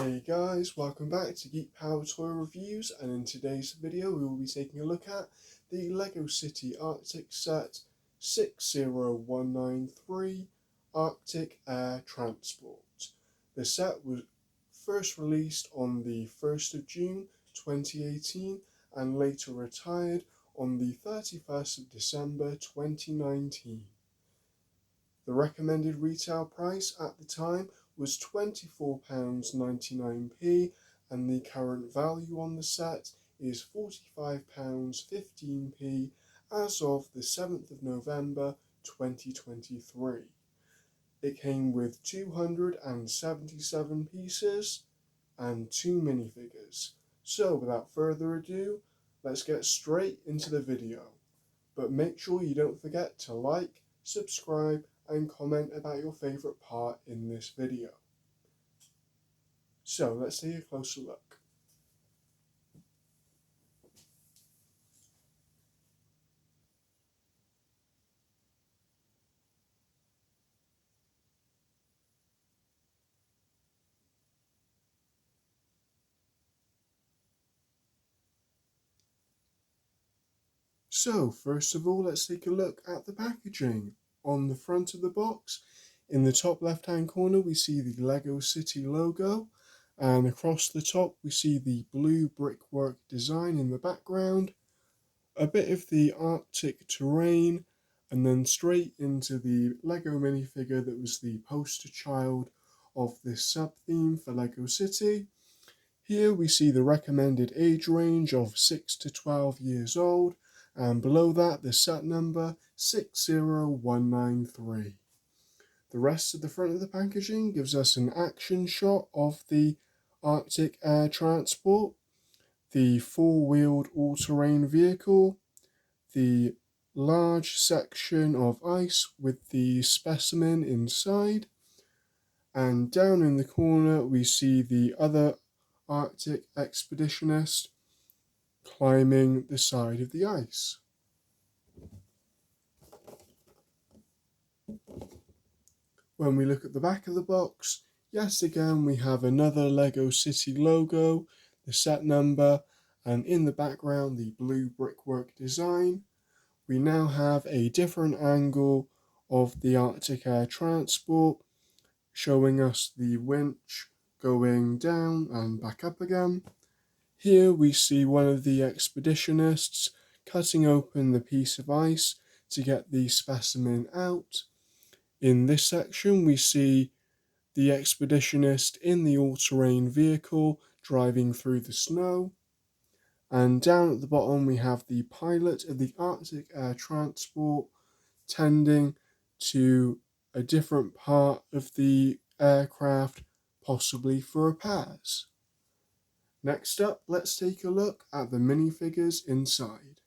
Hey guys, welcome back to Geek Power Toy Reviews, and in today's video we will be taking a look at the LEGO City Arctic Set 60193 Arctic Air Transport. The set was first released on the 1st of June 2018 and later retired on the 31st of December 2019. The recommended retail price at the time was £24.99p, and the current value on the set is £45.15p as of the 7th of November 2023. It came with 277 pieces and 2 minifigures. So without further ado, let's get straight into the video. But make sure you don't forget to like, subscribe and comment about your favourite part in this video. So let's take a closer look. So first of all, let's take a look at the packaging. On the front of the box, in the top left hand corner, we see the LEGO City logo, and across the top we see the blue brickwork design in the background, a bit of the Arctic terrain, and then straight into the LEGO minifigure that was the poster child of this sub-theme for LEGO City. Here we see the recommended age range of 6 to 12 years old, and below that the set number 60193. The rest of the front of the packaging gives us an action shot of the Arctic Air Transport, the four-wheeled all-terrain vehicle, the large section of ice with the specimen inside, and down in the corner we see the other Arctic expeditionist climbing the side of the ice. When we look at the back of the box, yet again we have another LEGO City logo, the set number, and in the background the blue brickwork design. We now have a different angle of the Arctic Air Transport, showing us the winch going down and back up again. Here we see one of the expeditionists cutting open the piece of ice to get the specimen out. In this section we see the expeditionist in the all-terrain vehicle driving through the snow. And down at the bottom we have the pilot of the Arctic Air Transport tending to a different part of the aircraft, possibly for repairs. Next up, let's take a look at the minifigures inside.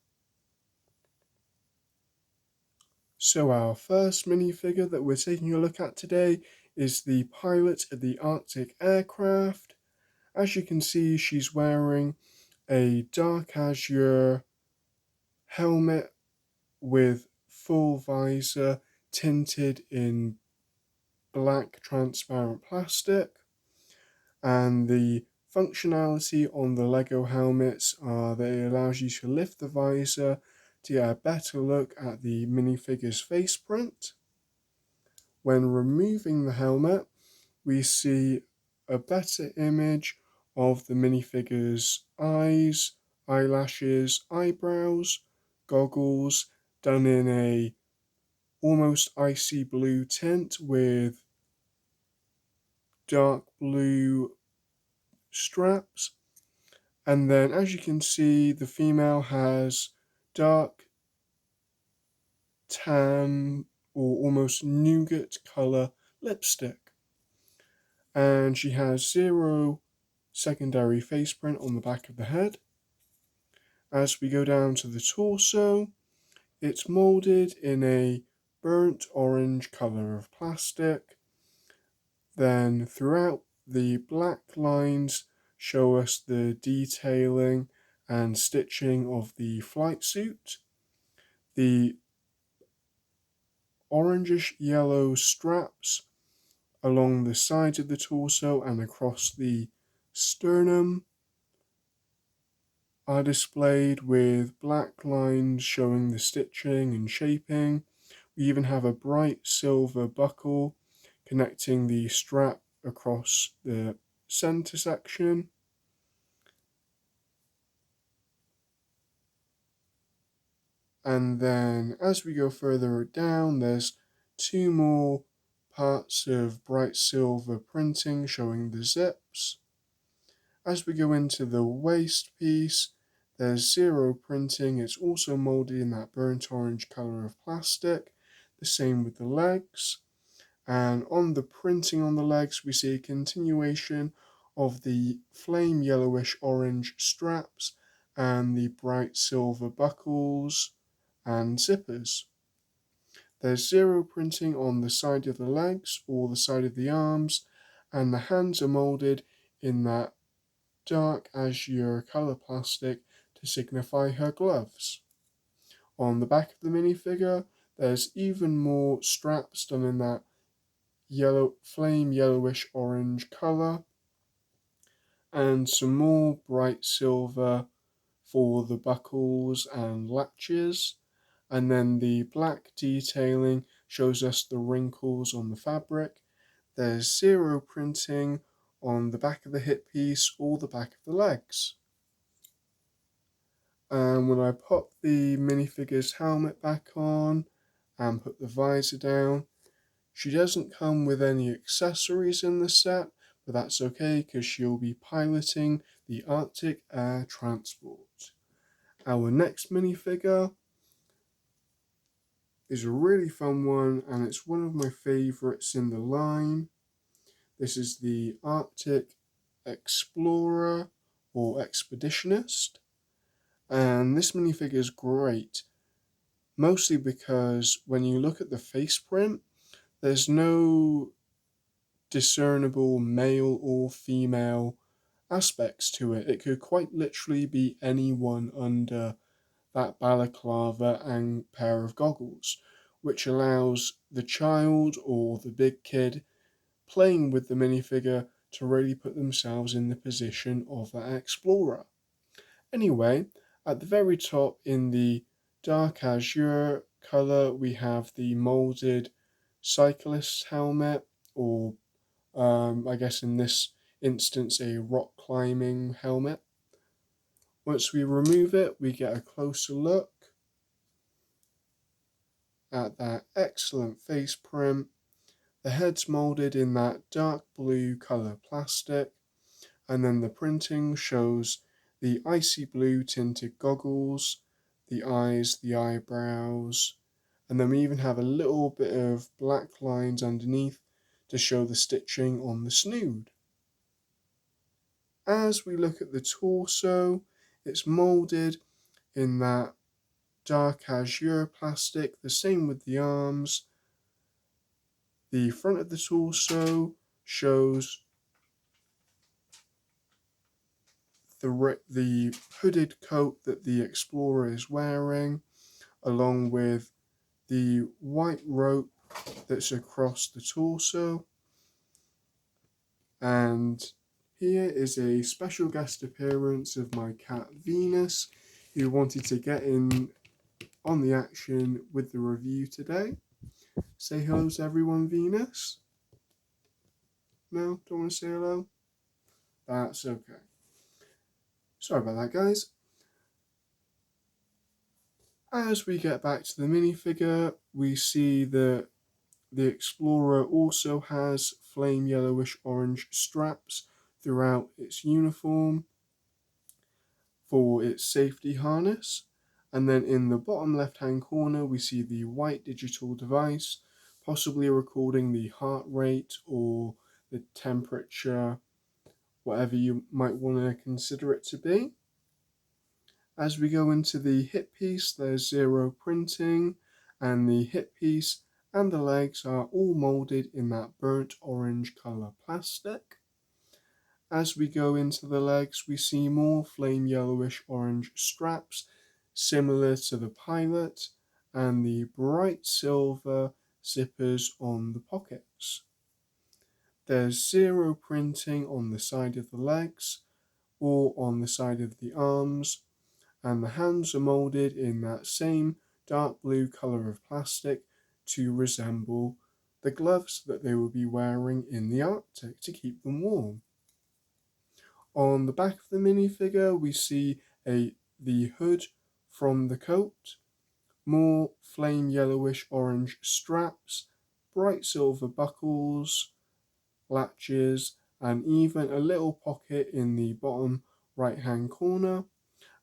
So our first minifigure that we're taking a look at today is the pilot of the Arctic aircraft. As you can see, she's wearing a dark azure helmet with full visor tinted in black transparent plastic, and the functionality on the LEGO helmets are that it allows you to lift the visor to get a better look at the minifigure's face print. When removing the helmet, we see a better image of the minifigure's eyes, eyelashes, eyebrows, goggles, done in a almost icy blue tint with dark blue straps. And then as you can see, the female has dark tan or almost nougat colour lipstick, and she has 0 secondary face print on the back of the head. As we go down to the torso, it's moulded in a burnt orange colour of plastic. Then throughout, the black lines show us the detailing and stitching of the flight suit. The orangish yellow straps along the sides of the torso and across the sternum are displayed with black lines showing the stitching and shaping. We even have a bright silver buckle connecting the strap across the center section. And then as we go further down, there's two more parts of bright silver printing showing the zips. As we go into the waist piece, there's zero printing. It's also molded in that burnt orange color of plastic. The same with the legs. And on the printing on the legs, we see a continuation of the flame yellowish orange straps and the bright silver buckles and zippers. There's zero printing on the side of the legs or the side of the arms, and the hands are molded in that dark azure colour plastic to signify her gloves. On the back of the minifigure, there's even more straps done in that flame yellowish orange colour, and some more bright silver for the buckles and latches, and then the black detailing shows us the wrinkles on the fabric. There's zero printing on the back of the hip piece or the back of the legs. And when I pop the minifigure's helmet back on and put the visor down, she doesn't come with any accessories in the set, but that's okay because she'll be piloting the Arctic Air Transport. Our next minifigure is a really fun one, and it's one of my favourites in the line. This is the Arctic Explorer or Expeditionist, and this minifigure is great, mostly because when you look at the face print, there's no discernible male or female aspects to it. It could quite literally be anyone under that balaclava and pair of goggles, which allows the child or the big kid playing with the minifigure to really put themselves in the position of that explorer. Anyway, at the very top in the dark azure colour, we have the moulded cyclist helmet, or I guess in this instance a rock climbing helmet. Once we remove it, we get a closer look at that excellent face print. The head's moulded in that dark blue colour plastic, and then the printing shows the icy blue tinted goggles, the eyes, the eyebrows, and then we even have a little bit of black lines underneath to show the stitching on the snood. As we look at the torso, it's moulded in that dark azure plastic, the same with the arms. The front of the torso shows the hooded coat that the explorer is wearing, along with the white rope that's across the torso. And here is a special guest appearance of my cat Venus, who wanted to get in on the action with the review today. Say hello to everyone, Venus. No, don't want to say hello? That's okay. Sorry about that, guys. As we get back to the minifigure, we see that the Explorer also has flame yellowish orange straps throughout its uniform for its safety harness. And then in the bottom left hand corner, we see the white digital device, possibly recording the heart rate or the temperature, whatever you might want to consider it to be. As we go into the hip piece, there's zero printing, and the hip piece and the legs are all moulded in that burnt orange colour plastic. As we go into the legs, we see more flame yellowish orange straps, similar to the pilot, and the bright silver zippers on the pockets. There's zero printing on the side of the legs or on the side of the arms, and the hands are moulded in that same dark blue colour of plastic to resemble the gloves that they will be wearing in the Arctic to keep them warm. On the back of the minifigure we see the hood from the coat, more flame yellowish orange straps, bright silver buckles, latches, and even a little pocket in the bottom right hand corner.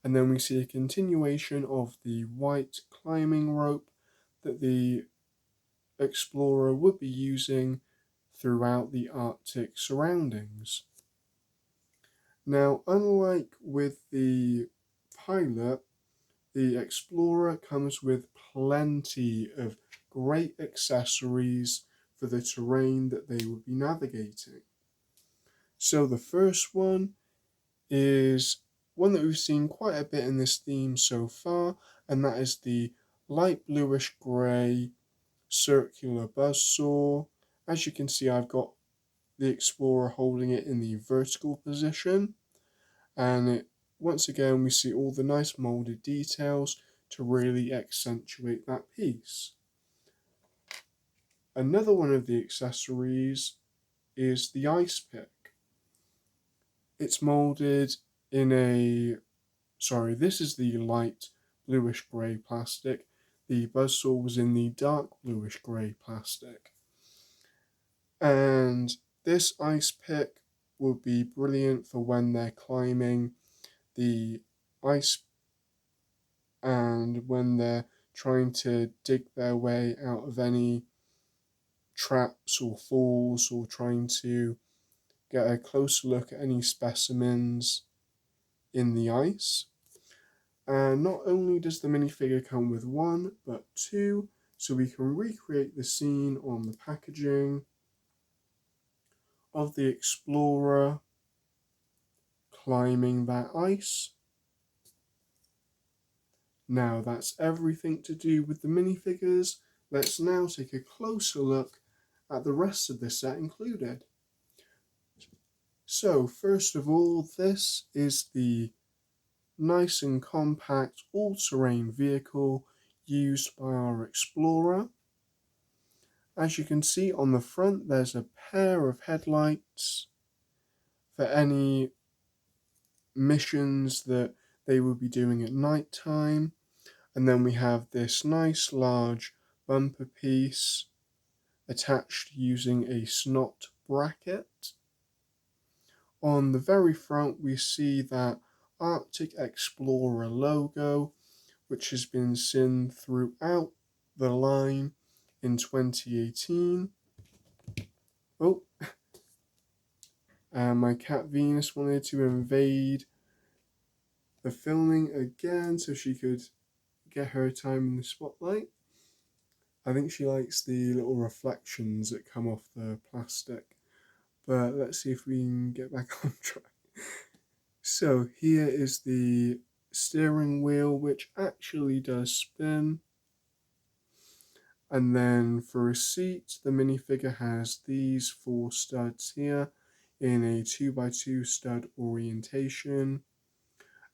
And then we see a continuation of the white climbing rope that the explorer would be using throughout the Arctic surroundings. Now, unlike with the pilot, the explorer comes with plenty of great accessories for the terrain that they would be navigating. So the first one is one that we've seen quite a bit in this theme so far, and that is the light bluish grey circular buzzsaw. As you can see, I've got the explorer holding it in the vertical position, and once again we see all the nice moulded details to really accentuate that piece. Another one of the accessories is the ice pick. It's moulded in this is the light bluish grey plastic. The buzzsaw was in the dark bluish grey plastic. And this ice pick would be brilliant for when they're climbing the ice and when they're trying to dig their way out of any traps or falls, or trying to get a closer look at any specimens in the ice. And not only does the minifigure come with one, but two, so we can recreate the scene on the packaging of the explorer climbing that ice. Now that's everything to do with the minifigures. Let's now take a closer look at the rest of the set included. So first of all, this is the nice and compact all-terrain vehicle used by our explorer. As you can see on the front, there's a pair of headlights for any missions that they will be doing at night time. And then we have this nice large bumper piece attached using a snot bracket. On the very front we see that Arctic Explorer logo, which has been seen throughout the line in 2018. Oh, and my cat Venus wanted to invade the filming again so she could get her time in the spotlight. I think she likes the little reflections that come off the plastic. But let's see if we can get back on track. So here is the steering wheel, which actually does spin. And then for a seat, the minifigure has these 4 studs here in a 2x2 stud orientation.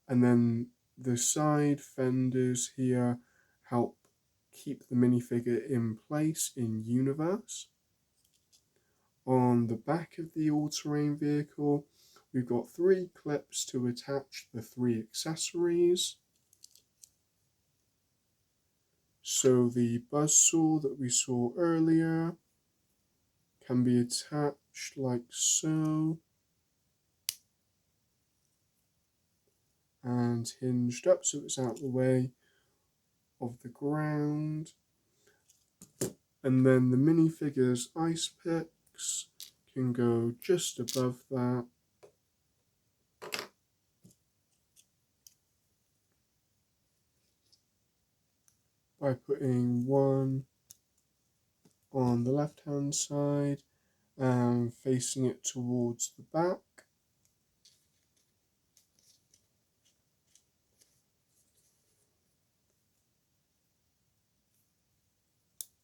And then the side fenders here help keep the minifigure in place in universe. On the back of the all-terrain vehicle, we've got 3 clips to attach the 3 accessories. So the buzzsaw that we saw earlier can be attached like so and hinged up so it's out the way of the ground. And then the minifigure's ice picks can go just above that. By putting one on the left hand side and facing it towards the back.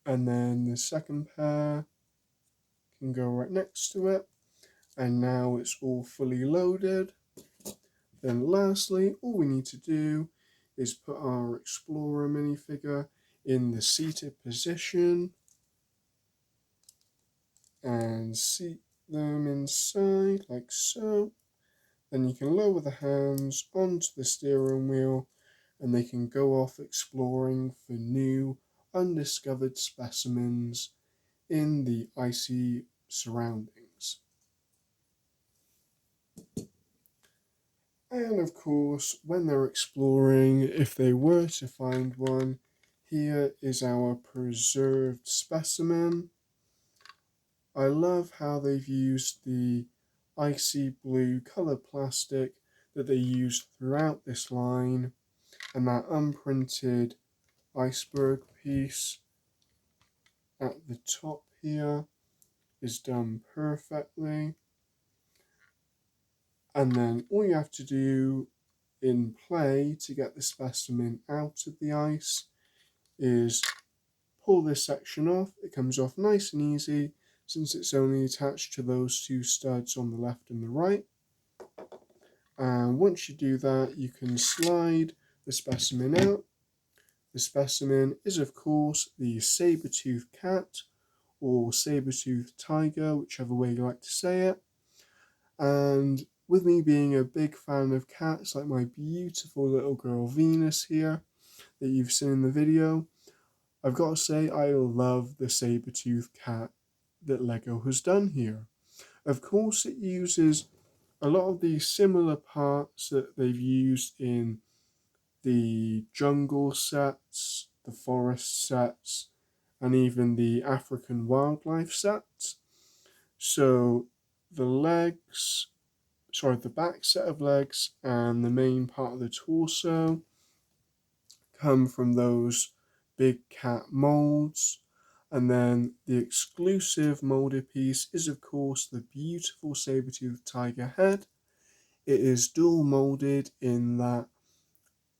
And then the second pair can go right next to it. And now it's all fully loaded. Then lastly, all we need to do is put our Explorer minifigure in the seated position and seat them inside like so. Then you can lower the hands onto the steering wheel and they can go off exploring for new undiscovered specimens in the icy surroundings. And of course, when they're exploring, if they were to find one, here is our preserved specimen. I love how they've used the icy blue colour plastic that they used throughout this line, and that unprinted iceberg piece at the top here is done perfectly. And then all you have to do in play to get the specimen out of the ice is pull this section off. It comes off nice and easy since it's only attached to those two studs on the left and the right. And once you do that, you can slide the specimen out. The specimen is of course the Sabertooth Cat or Sabertooth Tiger, whichever way you like to say it. And with me being a big fan of cats, like my beautiful little girl Venus here that you've seen in the video, I've got to say I love the Sabertooth Cat that LEGO has done here. Of course it uses a lot of the similar parts that they've used in the jungle sets, the forest sets, and even the African wildlife sets. So the back set of legs and the main part of the torso come from those big cat molds. And then the exclusive molded piece is of course the beautiful Sabertooth Tiger head. It is dual molded in that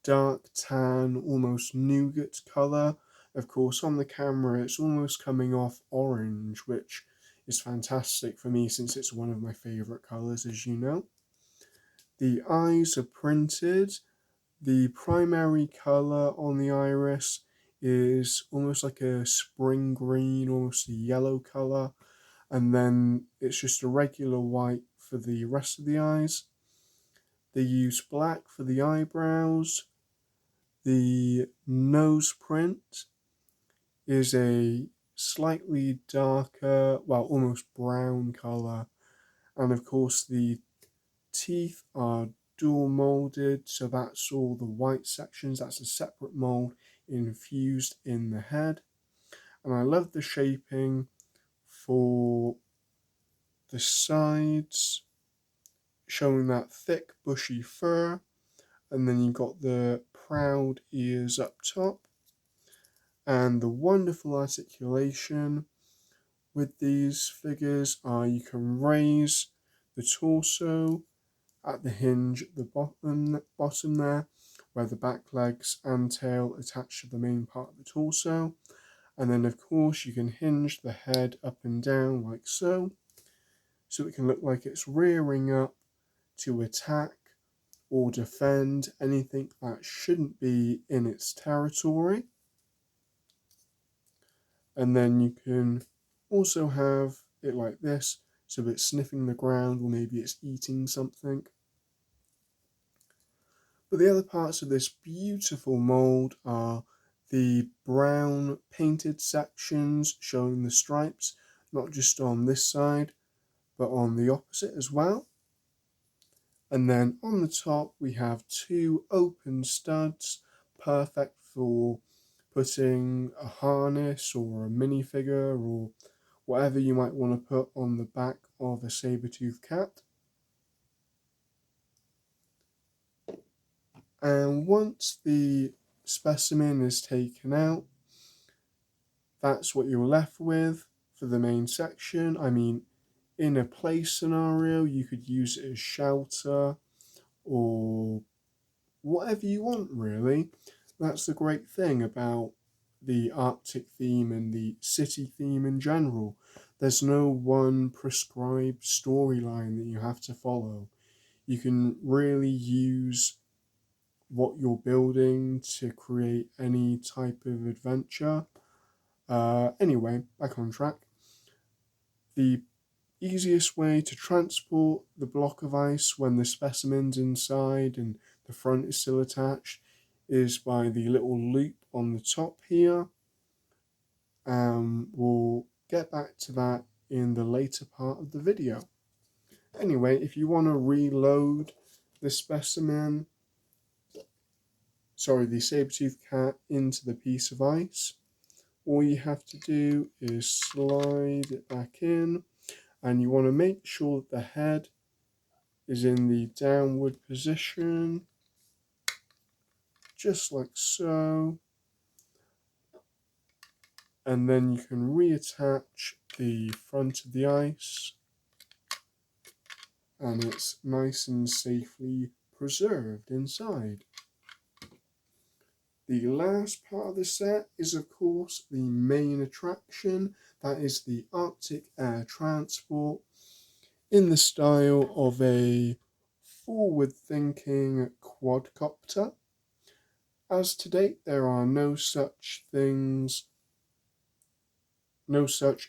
dark tan, almost nougat colour. Of course on the camera it's almost coming off orange, which is fantastic for me since it's one of my favourite colours, as you know. The eyes are printed. The primary colour on the iris is almost like a spring green, almost a yellow colour, and then it's just a regular white for the rest of the eyes. They use black for the eyebrows. The nose print is a slightly darker, well, almost brown colour, and of course the teeth are dual molded, so that's all the white sections, that's a separate mold infused in the head. And I love the shaping for the sides, showing that thick bushy fur, and then you've got the proud ears up top, and the wonderful articulation with these figures are you can raise the torso at the hinge at the bottom there, where the back legs and tail attach to the main part of the torso. And then of course you can hinge the head up and down like so it can look like it's rearing up to attack or defend anything that shouldn't be in its territory. And then you can also have it like this, so it's sniffing the ground or maybe it's eating something. But the other parts of this beautiful mould are the brown painted sections showing the stripes, not just on this side, but on the opposite as well. And then on the top we have two open studs, perfect for putting a harness or a minifigure or whatever you might want to put on the back of a Sabertooth Cat. And once the specimen is taken out, that's what you're left with for the main section. I mean, in a play scenario, you could use it as shelter or whatever you want, really. That's the great thing about the Arctic theme and the city theme in general. There's no one prescribed storyline that you have to follow. You can really use what you're building to create any type of adventure. Anyway, back on track. The easiest way to transport the block of ice when the specimen's inside and the front is still attached is by the little loop on the top here. We'll get back to that in the later part of the video. Anyway, if you want to reload the specimen, the Sabertooth Cat into the piece of ice, all you have to do is slide it back in, and you want to make sure that the head is in the downward position, just like so. And then you can reattach the front of the ice, and it's nice and safely preserved inside. The last part of the set is, of course, the main attraction. That is the Arctic Air Transport in the style of a forward-thinking quadcopter. As to date, there are no such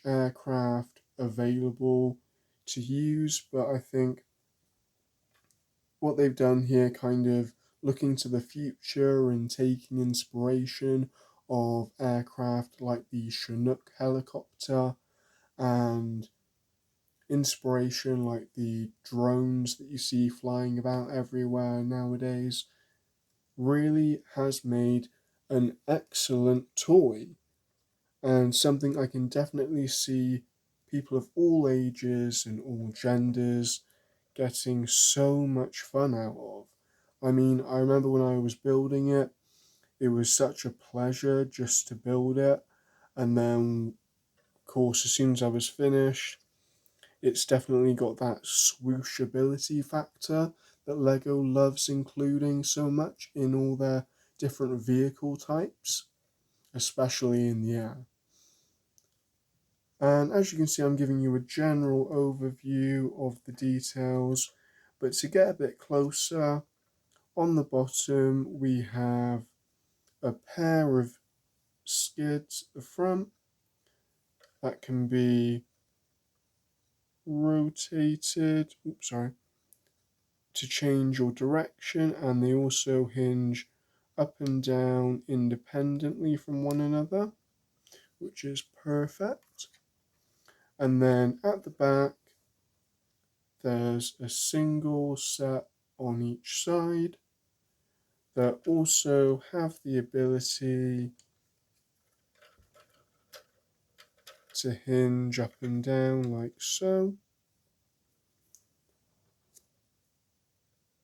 aircraft available to use, but I think what they've done here, kind of looking to the future and taking inspiration of aircraft like the Chinook helicopter and inspiration like the drones that you see flying about everywhere nowadays, really has made an excellent toy, and something I can definitely see people of all ages and all genders getting so much fun out of. I mean, I remember when I was building it, it was such a pleasure just to build it, and then, of course, as soon as I was finished, it's definitely got that swooshability factor that LEGO loves including so much in all their different vehicle types, especially in the air. And as you can see, I'm giving you a general overview of the details, but to get a bit closer, on the bottom we have a pair of skids at the front that can be rotated, to change your direction, and they also hinge up and down independently from one another, which is perfect. And then at the back, there's a single set on each side that also have the ability to hinge up and down like so.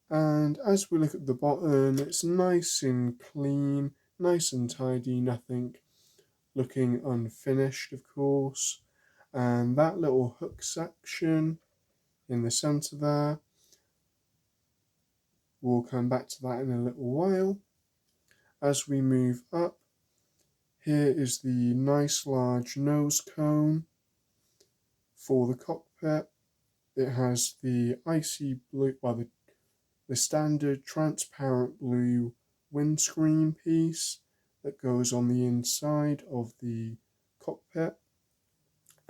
And as we look at the bottom, it's nice and clean, nice and tidy, nothing looking unfinished, of course. And that little hook section in the center there, we'll come back to that in a little while. As we move up, here is the nice large nose cone for the cockpit. It has the icy blue, the standard transparent blue windscreen piece that goes on the inside of the cockpit.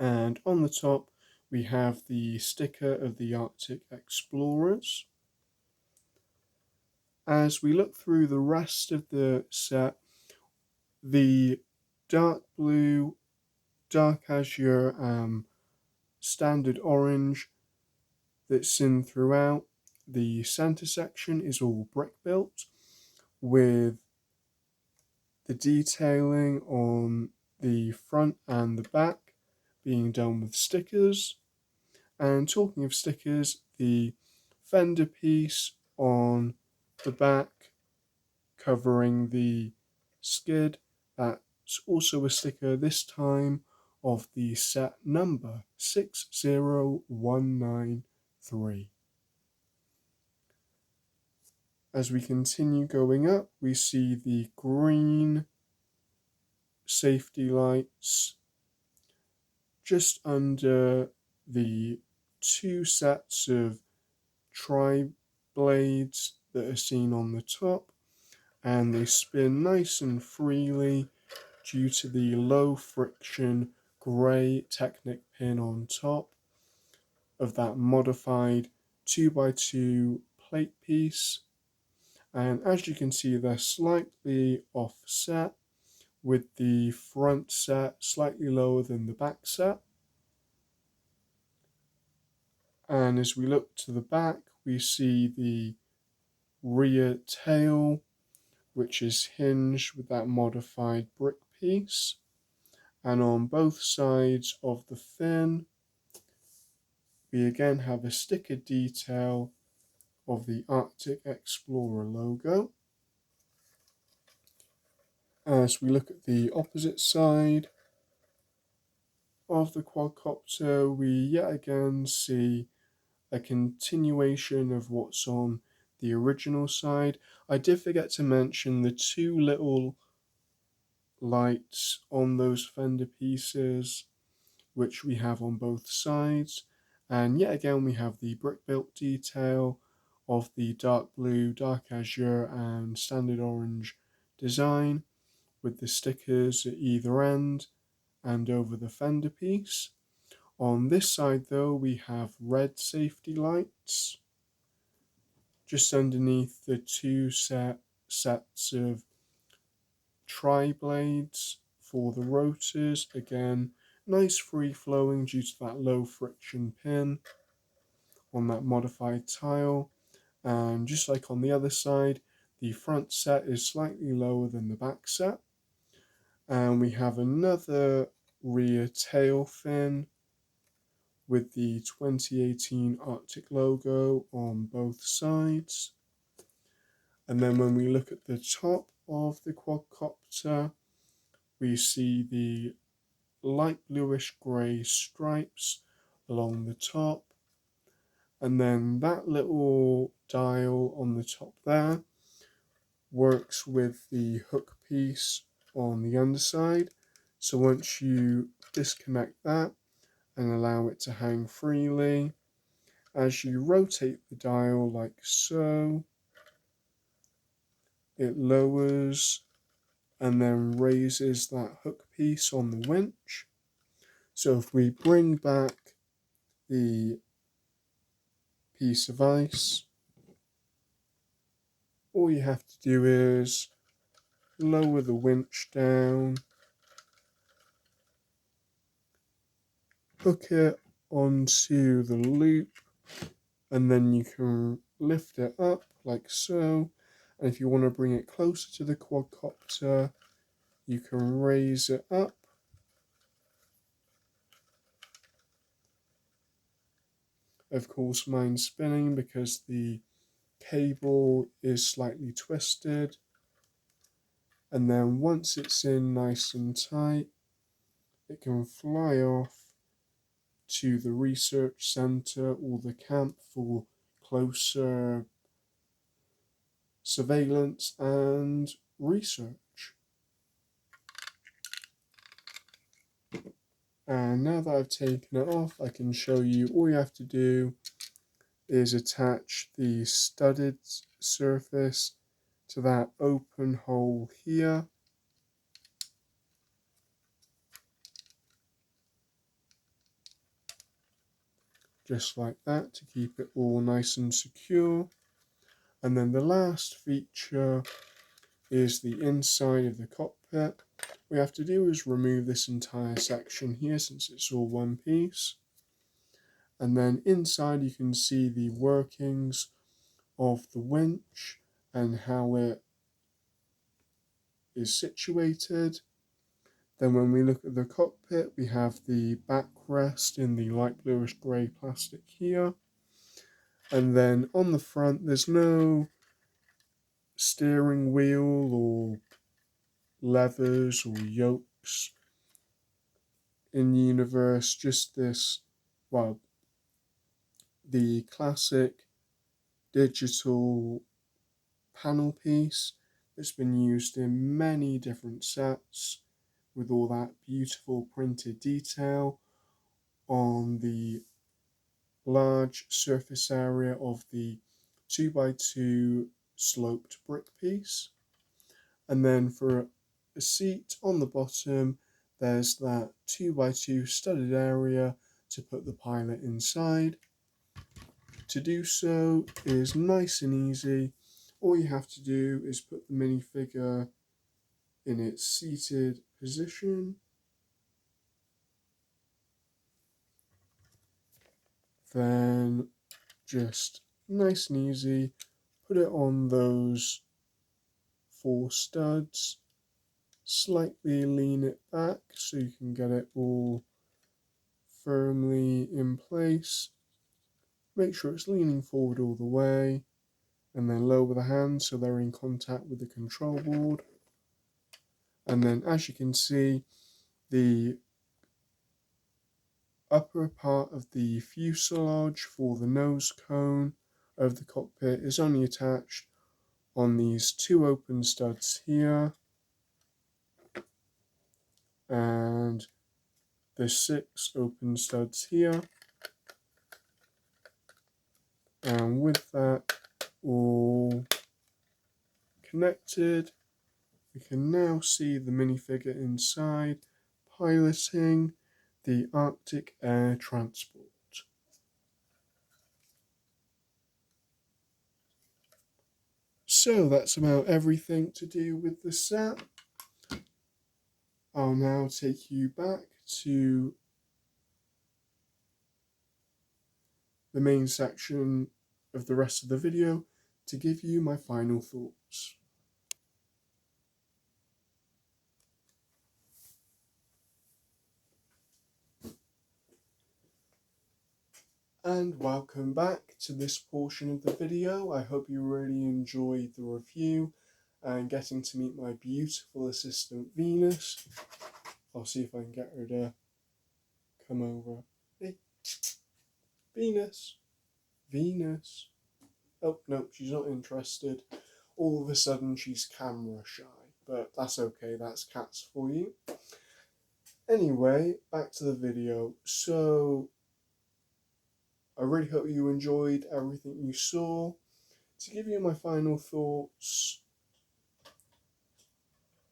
And on the top, we have the sticker of the Arctic Explorers. As we look through the rest of the set, the dark blue, dark azure, standard orange that's in throughout. The center section is all brick built, with the detailing on the front and the back being done with stickers. And talking of stickers, the fender piece on the back covering the skid, that's also a sticker, this time of the set number 60193. As we continue going up, we see the green safety lights just under the two sets of tri-blades that are seen on the top, and they spin nice and freely due to the low friction grey Technic pin on top of that modified 2x2 plate piece. And as you can see, they're slightly offset, with the front set slightly lower than the back set. And as we look to the back, we see the rear tail, which is hinged with that modified brick piece. And on both sides of the fin, we again have a sticker detail of the Arctic Explorer logo. As we look at the opposite side of the quadcopter, we yet again see a continuation of what's on the original side. I did forget to mention the two little lights on those fender pieces, which we have on both sides. And yet again, we have the brick built detail of the dark blue, dark azure, and standard orange design, with the stickers at either end and over the fender piece. On this side though, we have red safety lights just underneath the two sets of tri-blades for the rotors. Again, nice free flowing due to that low friction pin on that modified tile. And just like on the other side, the front set is slightly lower than the back set. And we have another rear tail fin with the 2018 Arctic logo on both sides. And then when we look at the top of the quadcopter, we see the light bluish grey stripes along the top. And then that little dial on the top there works with the hook piece on the underside. So once you disconnect that and allow it to hang freely, as you rotate the dial like so, it lowers and then raises that hook piece on the winch. So if we bring back the piece of ice, all you have to do is lower the winch down, hook it onto the loop, and then you can lift it up like so. And if you want to bring it closer to the quadcopter, you can raise it up. Of course, mine's spinning because the cable is slightly twisted. And then once it's in nice and tight, it can fly off to the research center or the camp for closer surveillance and research. And now that I've taken it off, I can show you all you have to do is attach the studded surface to that open hole here. Just like that, to keep it all nice and secure. And then the last feature is the inside of the cockpit. What we have to do is remove this entire section here since it's all one piece. And then inside you can see the workings of the winch and how it is situated. Then when we look at the cockpit, we have the backrest in the light bluish grey plastic here. And then on the front, there's no steering wheel or levers or yokes in the universe, just this, well, the classic digital panel piece that's been used in many different sets with all that beautiful printed detail on the large surface area of the 2x2 sloped brick piece. And then for a seat on the bottom, there's that 2x2 studded area to put the pilot inside. To do so is nice and easy. All you have to do is put the minifigure in its seated position. Then just nice and easy, put it on those 4 studs, slightly lean it back so you can get it all firmly in place. Make sure it's leaning forward all the way, and then lower the hands so they're in contact with the control board. And then as you can see, the upper part of the fuselage for the nose cone of the cockpit is only attached on these 2 open studs here, and the 6 open studs here. And with that all connected, we can now see the minifigure inside piloting the Arctic Air Transport. So that's about everything to do with the set. I'll now take you back to the main section of the rest of the video to give you my final thoughts. And welcome back to this portion of the video. I hope you really enjoyed the review and getting to meet my beautiful assistant Venus. I'll see if I can get her to come over. Hey, Venus. Venus. Oh, no, she's not interested. All of a sudden she's camera shy, but that's okay, that's cats for you. Anyway, back to the video. So, I really hope you enjoyed everything you saw. To give you my final thoughts,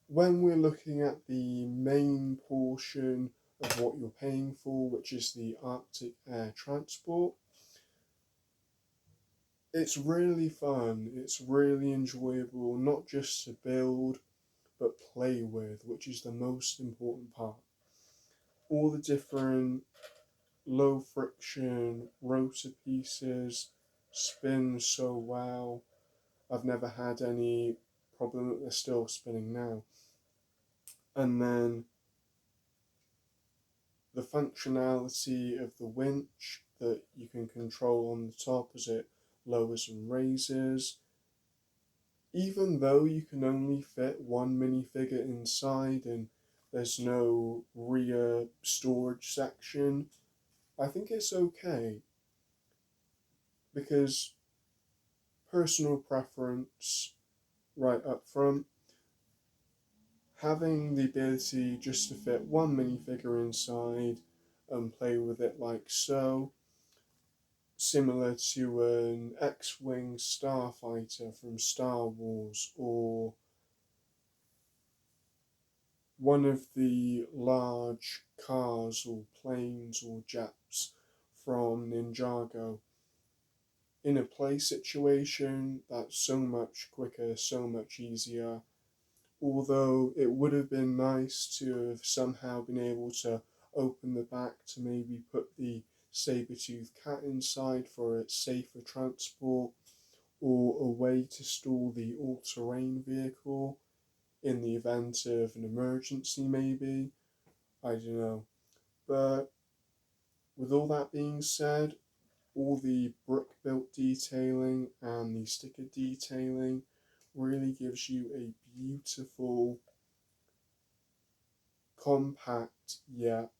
when we're looking at the main portion of what you're paying for, which is the Arctic Air Transport, it's really fun, it's really enjoyable, not just to build, but play with, which is the most important part. All the different low friction rotor pieces spin so well. I've never had any problem that they're still spinning now. And then the functionality of the winch that you can control on the top as it lowers and raises. Even though you can only fit 1 minifigure inside and there's no rear storage section, I think it's okay, because personal preference right up front, having the ability just to fit 1 minifigure inside and play with it like so, similar to an X-Wing starfighter from Star Wars, or one of the large cars or planes or jets from Ninjago. In a play situation, that's so much quicker, so much easier. Although it would have been nice to have somehow been able to open the back to maybe put the Sabertooth Cat inside for its safer transport, or a way to store the Allterrain Vehicle in the event of an emergency maybe. I don't know. But with all that being said, all the brick built detailing and the sticker detailing really gives you a beautiful, compact yet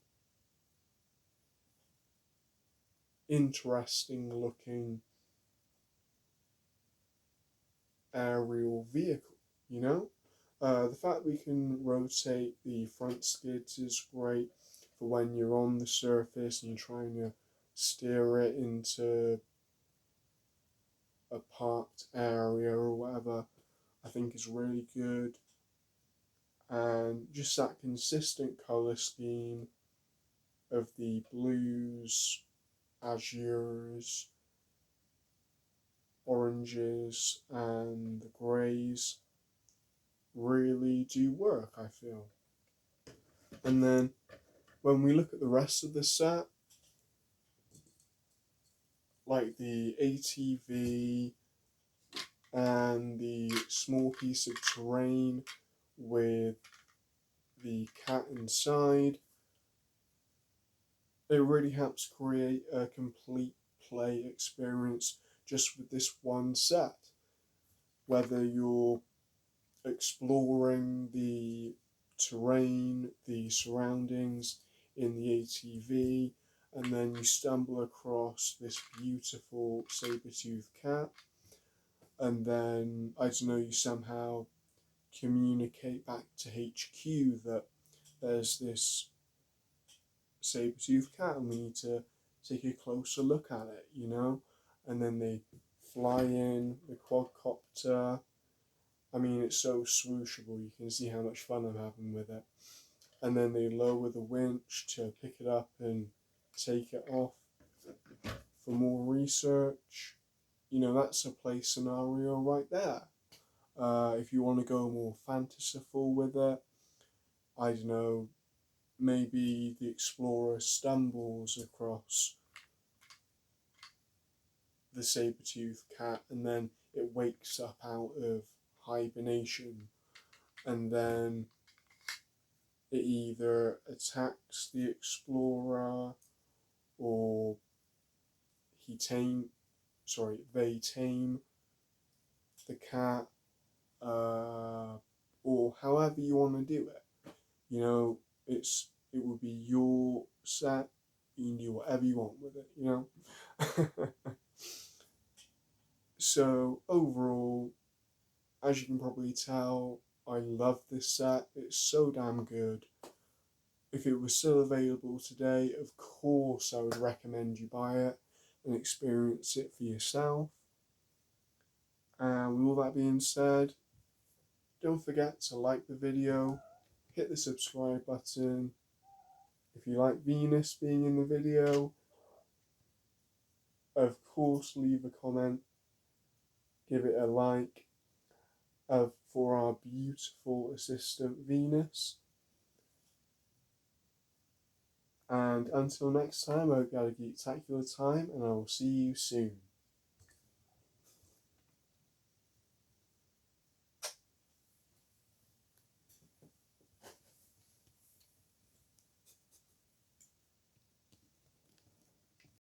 interesting looking aerial vehicle, you know? The fact we can rotate the front skids is great for when you're on the surface and you're trying to steer it into a parked area or whatever. I think is really good. And just that consistent colour scheme of the blues, azures, oranges and the greys really do work, I feel. And then when we look at the rest of the set, like the ATV and the small piece of terrain with the cat inside, it really helps create a complete play experience just with this one set. Whether you're exploring the terrain, the surroundings in the ATV, and then you stumble across this beautiful Sabertooth Cat, and then, I don't know, you somehow communicate back to HQ that there's this Sabertooth Cat and we need to take a closer look at it, you know? And then they fly in the quadcopter. I mean, it's so swooshable, you can see how much fun I'm having with it. And then they lower the winch to pick it up and take it off for more research. You know, that's a play scenario right there. If you want to go more fanciful with it, I don't know, maybe the explorer stumbles across the Sabertooth Cat and then it wakes up out of hibernation, and then it either attacks the explorer or they tame the cat, or however you want to do it. You know, it would be your set. You can do whatever you want with it. You know. So overall, as you can probably tell, I love this set. It's so damn good. If it was still available today, of course I would recommend you buy it and experience it for yourself. And with all that being said, don't forget to like the video, hit the subscribe button. If you like Venus being in the video, of course leave a comment, give it a like for our beautiful assistant Venus. And until next time, I hope you had a geektacular time, and I will see you soon.